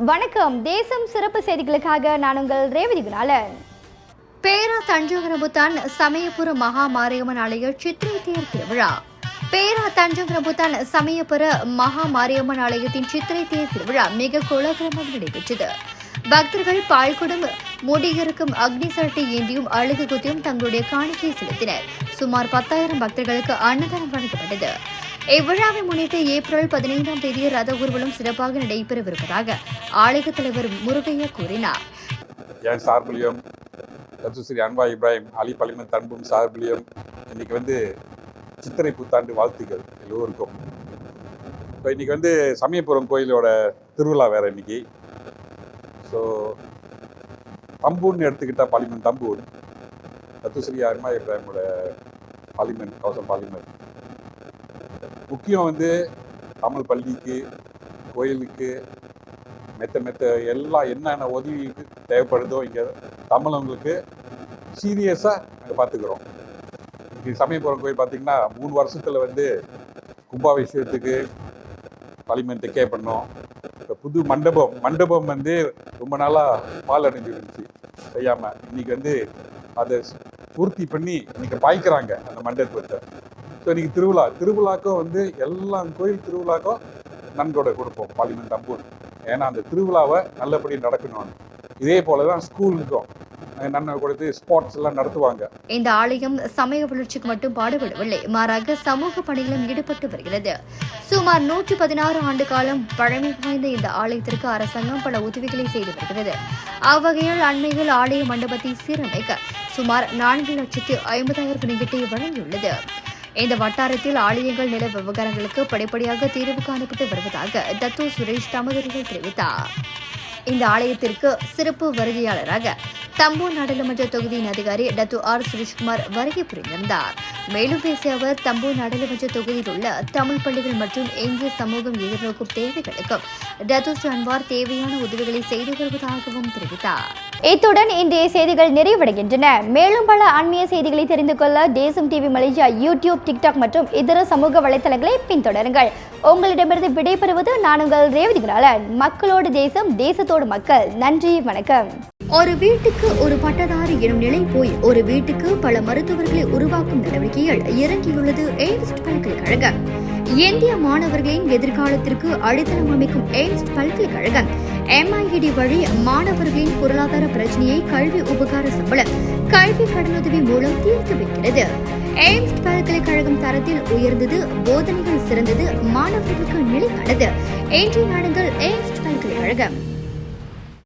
வணக்கம். தேசம் சிறப்பு செய்திகளுக்காக நான் உங்கள் ரேவதி குணாலன். பேரா தஞ்சங்கரபுத்தான் சமயபுர மகா மாரியம்மன் ஆலய சித்திரை தேர் திருவிழா. பேரா தஞ்சங்கரபுத்தான் சமயபுர மகா மாரியம்மன் ஆலயத்தின் சித்திரை தேர் திருவிழா மிக கோலாகலமாக நடைபெற்றது. பக்தர்கள் பால்குடம் முடியிருக்கும் அக்னி சரட்டை ஏந்தியும் அழுகு குத்தியும் தங்களுடைய காணிக்கை செலுத்தினர். சுமார் 10,000 பக்தர்களுக்கு அன்னதானம் வழங்கப்பட்டது. இவ்விழாவை முன்னிட்டு ஏப்ரல் 15ஆம் தேதி ரத ஊர்வலம் சிறப்பாக நடைபெறவிருப்பதாக ஆலய தலைவர் முருகையா கூறினார். என் சார்பிலையும் ஸ்ரீ அன்வா இப்ராஹிம் அலி பலிமன் தன்பும் சார்பிலையும் இன்னைக்கு சித்திரை புத்தாண்டு வாழ்த்துக்கள் எல்லோருக்கும். இப்போ இன்னைக்கு சமயபுரம் கோயிலோட திருவிழா வேற இன்னைக்கு. ஸோ தம்பூன்னு எடுத்துக்கிட்டா பாலிமன் தம்பூன் ஸ்ரீ அன்வா இப்ராஹிமோட பாலிமன் கௌசம் பாலிமன் முக்கியம் தமிழ் பள்ளிக்கு கோயிலுக்கு மெத்த எல்லாம் என்னென்ன உதவி தேவைப்படுதோ இங்கே தமிழவங்களுக்கு சீரியஸாக நாங்கள் பார்த்துக்கிறோம். இங்கே சமயபுரம் கோயில் பார்த்தீங்கன்னா 3 வருஷத்தில் கும்பாபிஷேகத்துக்கு பலிமன் தெக்கே பண்ணோம். இப்போ புது மண்டபம் ரொம்ப நாளாக பால் அடைஞ்சிருந்துச்சு செய்யாமல் இன்னைக்கு அதை பூர்த்தி பண்ணி இன்னைக்கு பாய்க்கிறாங்க அந்த மண்டபத்தை. ஸோ இன்னைக்கு திருவிழாக்கும் எல்லா கோயில் திருவிழாக்கும் நன்கொடை கொடுப்போம் பாலிமன் தம்பூர். ஏன்னா அந்த திருவிழாவை நல்லபடி நடக்கணும். இதே போலதான் ஸ்கூலுக்கும் நன்மை கொடுத்து ஸ்போர்ட்ஸ் எல்லாம் நடத்துவாங்க. இந்த ஆலயம் சமய வளர்ச்சிக்கு மட்டும் பாடுபடவில்லை, மாறாக சமூக பணிகளும் ஈடுபட்டு வருகிறது. சுமார் 116 ஆண்டு காலம் பழமை வாய்ந்த இந்த ஆலயத்திற்கு அரசாங்கம் பல உதவிகளை செய்து வருகிறது. அவ்வகையில் அண்மையில் ஆலய மண்டபத்தை சீரமைக்க சுமார் 4,50,000 ரிங்கிட்டை வழங்கியுள்ளது. இந்த வட்டாரத்தில் ஆலயங்கள் நில விவகாரங்களுக்கு படிப்படியாக தீர்வு காணப்பட்டு வருவதாக டத்து சுரேஷ் தமதுரையில் தெரிவித்தார். இந்த ஆலயத்திற்கு சிறப்பு வருகையாளராக தம்பூர் நாடாளுமன்ற தொகுதியின் அதிகாரி டத்து ஆர் சுரேஷ்குமார் வருகை புரிந்திருந்தார். மேலும் பேசிய அவர் தம்பூர் நாடாளுமன்ற தொகுதியில் உள்ள தமிழ் பள்ளிகள் மற்றும் இந்திய சமூகம் எதிர்நோக்கும் தேவைகளுக்கும் டத்து அன்வார் தேவையான உதவிகளை செய்து வருவதாகவும் தெரிவித்தார். இத்துடன் இன்றைய செய்திகள் நிறைவடைகின்றன. மேலும் பல ஆன்மீக செய்திகளை தெரிந்து கொள்ள தேசம் டிவி மலேசியா யூடியூப், டிக்டாக் மற்றும் இதர சமூக வலைதளங்களை பின்தொடருங்கள். உங்களிடமிருந்து விடைபெறுவது நான் உங்கள் ரேவதி குணாலன். மக்களோடு தேசம், தேசத்தோடு மக்கள். நன்றி, வணக்கம். ஒரு வீட்டுக்கு ஒரு பட்டதாரி எனும் நிலை போய் ஒரு வீட்டுக்கு பல மருத்துவர்களை உருவாக்கும் நடவடிக்கையில் இறங்கியுள்ளது எய்ம்ஸ் பல்கலைக்கழகம். இந்திய மாணவர்களின் எதிர்காலத்திற்கு அடித்தளம் அமைக்கும் எய்ம்ஸ் பல்கலைக்கழகம் MIED வழி மாணவர்களின் பொருளாதார பிரச்சனையை கல்வி உபகார சம்பளம், கல்வி கடனுதவி மூலம் தீர்த்து வைக்கிறது. எய்ம்ஸ் பல்கலைக்கழகம் தரத்தில் உயர்ந்தது, போதனைகள் சிறந்தது, மாணவர்களுக்கு நிலையானது. இன்றைய நாடுகள் எய்ம்ஸ் பல்கலைக்கழகம்.